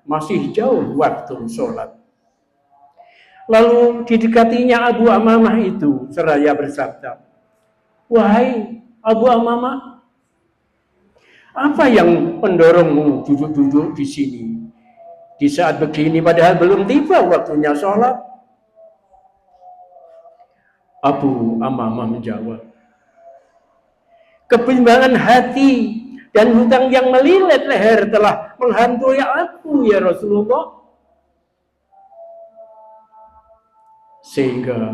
masih jauh waktu sholat. Lalu didekatinya Abu Amamah itu seraya bersabda, "Wahai Abu Amamah, apa yang mendorongmu duduk-duduk di sini di saat begini padahal belum tiba waktunya sholat?" Abu Amamah menjawab, "Kebimbangan hati dan hutang yang melilit leher telah menghantui aku ya Rasulullah, sehingga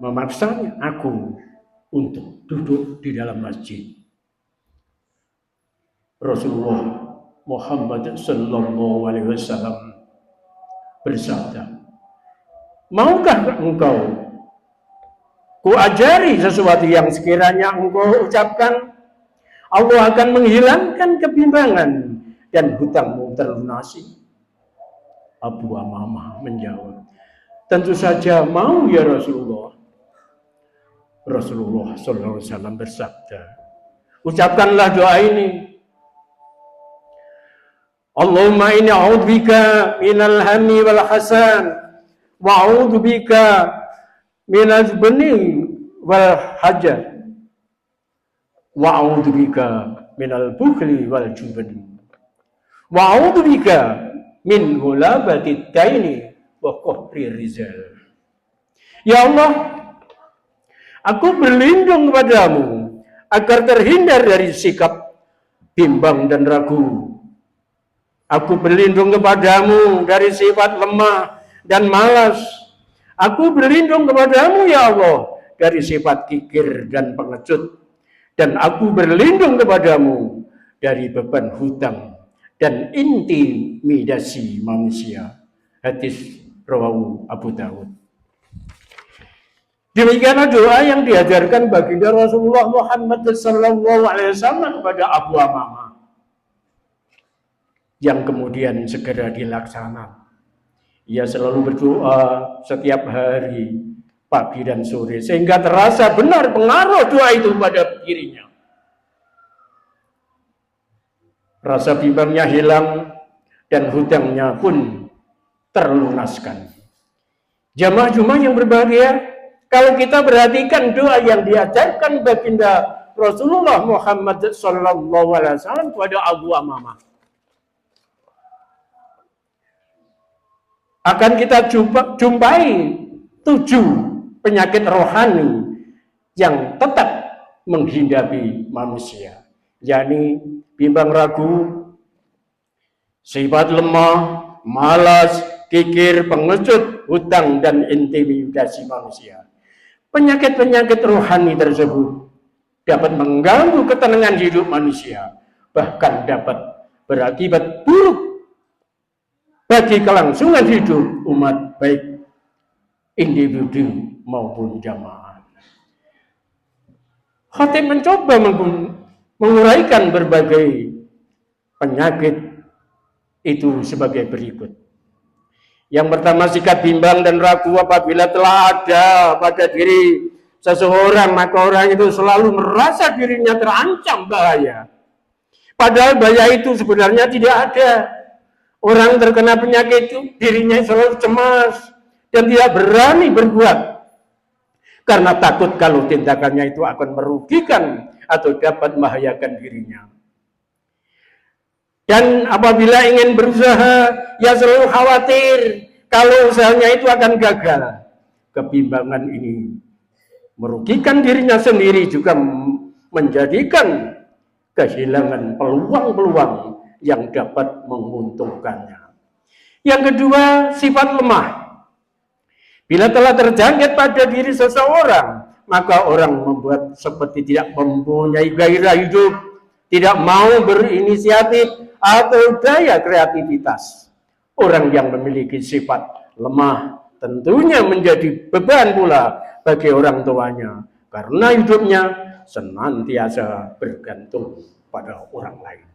memaksanya aku untuk duduk di dalam masjid." Rasulullah Muhammad sallallahu alaihi wasallam bersabda, "Maukah engkau kuajari sesuatu yang sekiranya engkau ucapkan, Allah akan menghilangkan kebimbangan dan hutangmu terlunasi?" Abu Amamah menjawab, "Tentu saja mau ya Rasulullah." Rasulullah sallallahu alaihi wasallam bersabda, "Ucapkanlah doa ini. Allahumma inni a'udzubika minal hammi wal hasan wa a'udzubika minal bani wal hajar wa a'udzubika minal bukhli wal jubni wa a'udzubika min ghulabati daini wa qahri rizal." Ya Allah, aku berlindung kepadamu agar terhindar dari sikap bimbang dan ragu. Aku berlindung kepadamu dari sifat lemah dan malas. Aku berlindung kepadamu ya Allah dari sifat kikir dan pengecut. Dan aku berlindung kepadamu dari beban hutang dan intimidasi manusia. Hadis rawahu Abu Dawud. Demikianlah doa yang diajarkan baginda Rasulullah Muhammad sallallahu alaihi wasallam kepada Abu Amamah, yang kemudian segera dilaksanakan. Ia selalu berdoa setiap hari, pagi dan sore, sehingga terasa benar pengaruh doa itu pada dirinya. Rasa bimbangnya hilang dan hutangnya pun terlunaskan. Jamaah-jamaah yang berbahagia, kalau kita perhatikan doa yang diajarkan baginda Rasulullah Muhammad sallallahu alaihi wasallam kepada Abu Amamah, akan kita jumpai 7 penyakit rohani yang tetap menghinggapi manusia, yakni bimbang ragu, sifat lemah, malas, kikir, pengecut, hutang, dan intimidasi manusia. Penyakit-penyakit rohani tersebut dapat mengganggu ketenangan hidup manusia, bahkan dapat berakibat buruk bagi kelangsungan hidup umat, baik individu maupun jamaah. Khatib mencoba menguraikan berbagai penyakit itu sebagai berikut. Yang pertama, sikap bimbang dan ragu apabila telah ada pada diri seseorang, maka orang itu selalu merasa dirinya terancam bahaya. Padahal bahaya itu sebenarnya tidak ada. Orang terkena penyakit itu dirinya selalu cemas dan tidak berani berbuat karena takut kalau tindakannya itu akan merugikan atau dapat membahayakan dirinya. Dan apabila ingin berusaha, ia selalu khawatir kalau usahanya itu akan gagal. Kebimbangan ini merugikan dirinya sendiri, juga menjadikan kehilangan peluang-peluang yang dapat menguntungkannya. Yang kedua, sifat lemah. Bila telah terjangkit pada diri seseorang, maka orang membuat seperti tidak mempunyai gairah hidup, tidak mau berinisiatif atau daya kreativitas. Orang yang memiliki sifat lemah tentunya menjadi beban pula bagi orang tuanya, karena hidupnya senantiasa bergantung pada orang lain.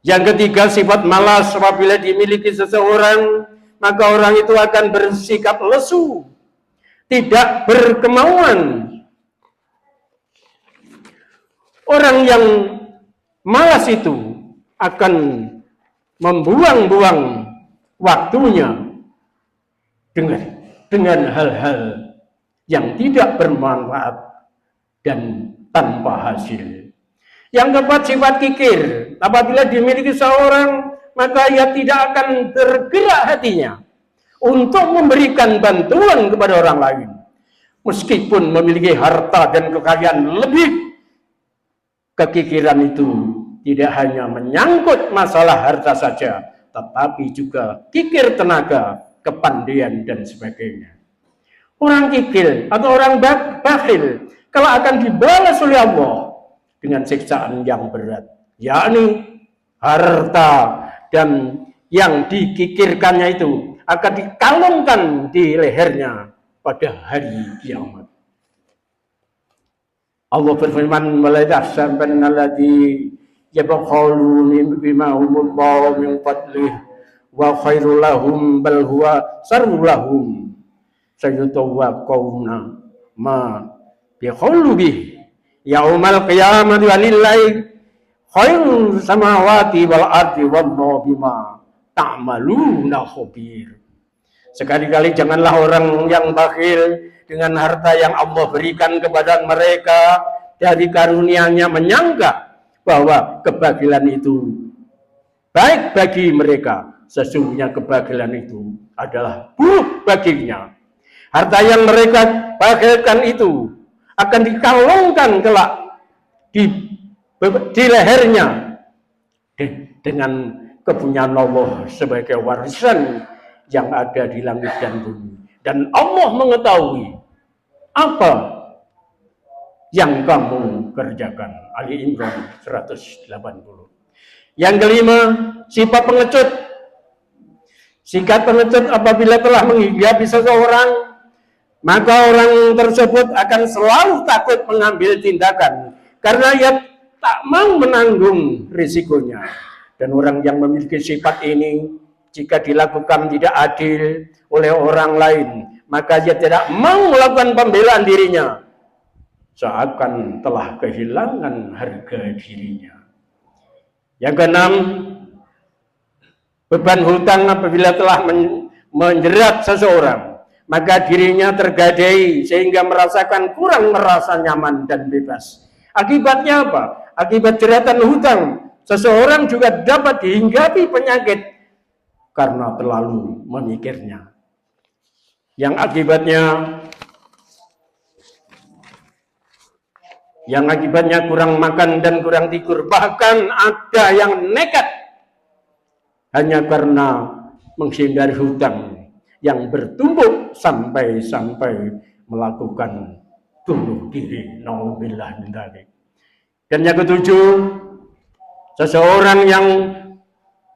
Yang ketiga, sifat malas. Apabila dimiliki seseorang, maka orang itu akan bersikap lesu, tidak berkemauan. Orang yang malas itu akan membuang-buang waktunya dengan hal-hal yang tidak bermanfaat dan tanpa hasil. Yang keempat, sifat kikir. Apabila dimiliki seorang, maka ia tidak akan tergerak hatinya untuk memberikan bantuan kepada orang lain. Meskipun memiliki harta dan kekayaan lebih, kekikiran itu tidak hanya menyangkut masalah harta saja, tetapi juga kikir tenaga, kepandaian, dan sebagainya. Orang kikir atau orang bakhil kalau akan dibalas oleh Allah dengan siksaan yang berat, yakni harta dan yang dikikirkannya itu akan dikalungkan di lehernya pada hari kiamat. Allah berfirman, "Wala tahsabanna alladzi yabkhalu bima humullahu min fadlih wa khairul lahum bal huwa sarrul lahum sayutawaqawna ma biqaulu bih yaumal qiyamati walillahi khairul samawati wal ardi wallahu bima ta'maluna khabir." Sekali-kali janganlah orang yang bakhil dengan harta yang Allah berikan kepada mereka dari karunia-Nya menyangka bahwa kebahagiaan itu baik bagi mereka. Sesungguhnya kebahagiaan itu adalah buruk baginya. Harta yang mereka bahagiakan itu akan dikalungkan kelak di lehernya dengan kepunyaan Allah sebagai warisan yang ada di langit dan bumi. Dan Allah mengetahui apa yang kamu kerjakan. Ali Imran 180. Yang kelima, sifat pengecut. Sikap pengecut apabila telah menghinggapi seseorang, maka orang tersebut akan selalu takut mengambil tindakan karena ia tak mau menanggung risikonya. Dan orang yang memiliki sifat ini, jika dilakukan tidak adil oleh orang lain, maka dia tidak mau melakukan pembelaan dirinya, seakan telah kehilangan harga dirinya. Yang keenam, beban hutang apabila telah menjerat seseorang, maka dirinya tergadai sehingga merasakan kurang merasa nyaman dan bebas. Akibatnya apa? Akibat jeratan hutang, seseorang juga dapat dihinggapi penyakit karena terlalu memikirnya. Yang akibatnya kurang makan dan kurang tidur. Bahkan ada yang nekat hanya karena menghindari hutang yang bertumpuk sampai melakukan bunuh diri. Nauzubillah min dzalik. Dan yang ketujuh, seseorang yang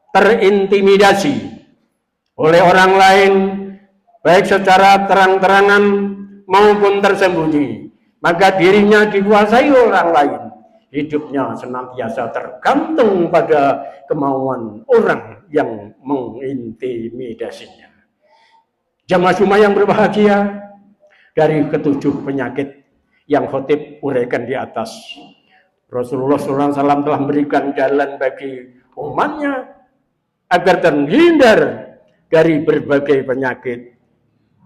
terintimidasi oleh orang lain, baik secara terang-terangan maupun tersembunyi, maka dirinya dikuasai orang lain. Hidupnya senantiasa tergantung pada kemauan orang yang mengintimidasinya. Jamaah Jumat yang berbahagia, dari ketujuh penyakit yang khotib uraikan di atas, Rasulullah SAW telah memberikan jalan bagi umatnya agar terhindar dari berbagai penyakit,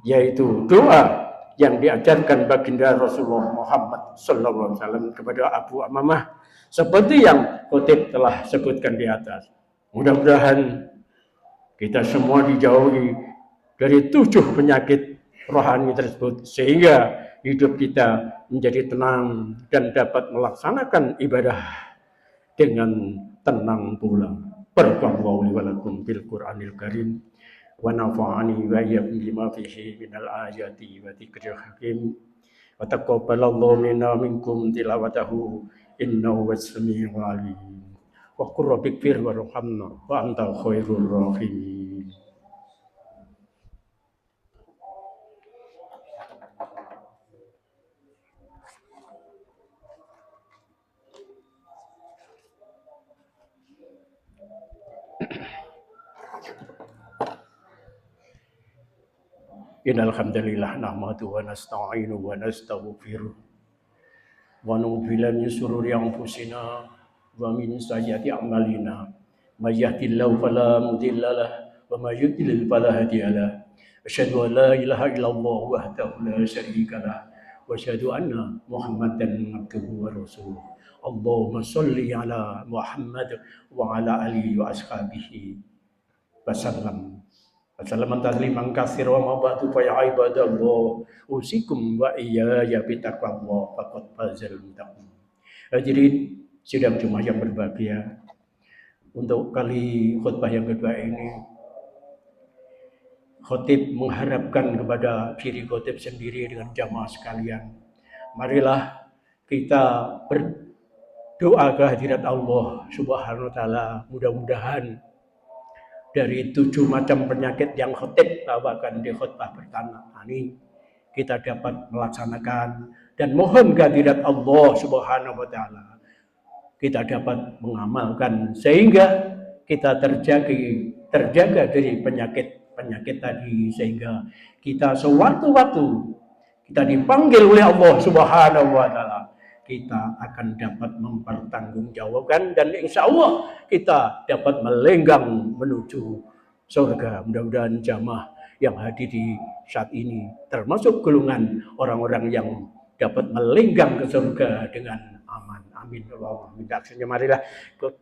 yaitu doa yang diajarkan baginda Rasulullah Muhammad SAW kepada Abu Amamah, seperti yang khotib telah sebutkan di atas. Mudah-mudahan kita semua dijauhi dari 7 penyakit rohani tersebut, sehingga hidup kita menjadi tenang dan dapat melaksanakan ibadah dengan tenang pula. Barakallahu li wa lakum bil Qur'anil Karim wa nafa'ani wa iyyakum bima fihi minal ayati wa dzikril hakim wa taqabbalallahu minna minkum tilawatahu innahu was-sami'ul 'alim wa qur rabbighfir warhamna wa anta khairur rahimin. Innal hamdalillah nahmaduhu wa nasta'inuhu wa nastaghfiruh wa na'udzu billahi min shururi anfusina wa min sayyiati a'malina may yahdihillahu fala mudilla lahu wa may yudlil fala hadiya lahu. Asyhadu an la ilaha illallah wahdahu la syarika lahu wa asyhadu anna Muhammadan abduhu wa rasuluh. Allahumma shalli ala Muhammad wa ala alihi wa ashabihi wasallam. Wassalamu tasliman katsiran wa ba'du fa ya ibadallah usikum wa iyaya bi taqwallah faqad fazal muttaqin. Hadirin sidang Jumat yang berbahagia, untuk kali khutbah yang kedua ini khotib mengharapkan kepada diri khotib sendiri dengan jamaah sekalian, marilah kita berdoa kehadirat Allah Subhanahu wa taala, mudah-mudahan dari 7 macam penyakit yang khotib bawakan di khutbah pertama ini kita dapat melaksanakan, dan mohon kehadirat Allah Subhanahu wa taala kita dapat mengamalkan sehingga kita terjaga dari penyakit tadi, sehingga kita sewaktu-waktu kita dipanggil oleh Allah Subhanahu wa taala kita akan dapat mempertanggungjawabkan, dan insya Allah kita dapat melenggang menuju surga. Mudah-mudahan jamaah yang hadir di saat ini termasuk golongan orang-orang yang dapat melenggang ke surga dengan aman. Amin. Allahumma amin. Marilah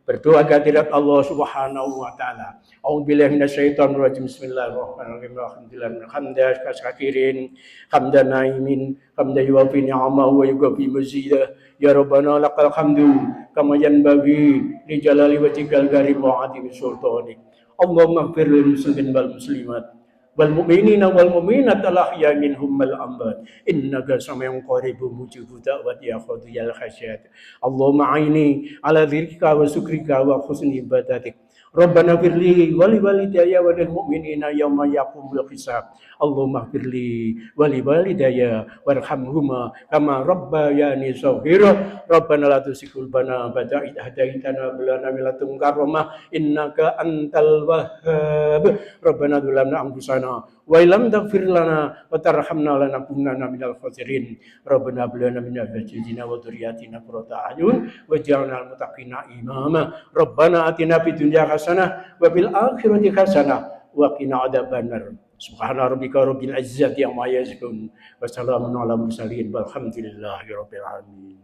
berdoa kehadirat Allah Subhanahu wa taala. A'udzubillahi minasyaitonir rajim. Bismillahirrahmanirrahim. Alhamdulillah hamdan katsiran hamdan naimin hamdan yuwafi ni'amahu wa yughfi mazidah. Ya Rabbana lakal hamdu kama yanbaghi li jalali wajhikal karim wa 'azimi sultanik. Allahumma ighfir lil muslimin wal muslimat wal mu'minina wal mu'minat al-ahya minhum wal amwat innaka sami'un qaribun mujibud da'wati ya qadiyal khasyat. Allahumma aini ala dzikrika wa syukrika wa husni ibadatik. Rabbana firli wa li walidayya wa lil mu'minina yauma yaqumul hisab. Allahumma firli wa li walidayya warhamhuma kama rabbayani shaghira. Rabbana la tuzigh qulubana ba'da idh hadaitana wa hab lana min ladunka rahmah innaka antal wahhab. Rabbana dzulamna anfusana wa illam taghfir lana wa tarhamna lanakunanna minal khasirin. Rabbana hab lana min azwajina wa dhurriyyatina qurrata a'yun waj'alna lil muttaqina imama. Rabbana atina fid dunya hasanah wa fil akhirati hasanah wa qina adzabannar. Subhana rabbika rabbil izzati amma yasifun wa salamun alal mursalin walhamdulillahi rabbil alamin.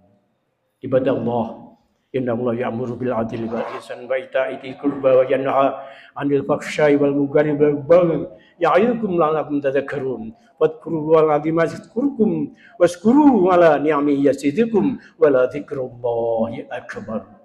Ibadallah, inna Allah ya'muru bil adli wal ihsan wa ita'i dzil qurba wa yanha 'anil fahsya'i wal munkari wal baghi ya'idukum la'allakum tadhakkarun. Wadhkurullaha al-'azima yadhkurkum washkuru 'ala ni'amihi yazidukum wa la dzikrullahi akbar.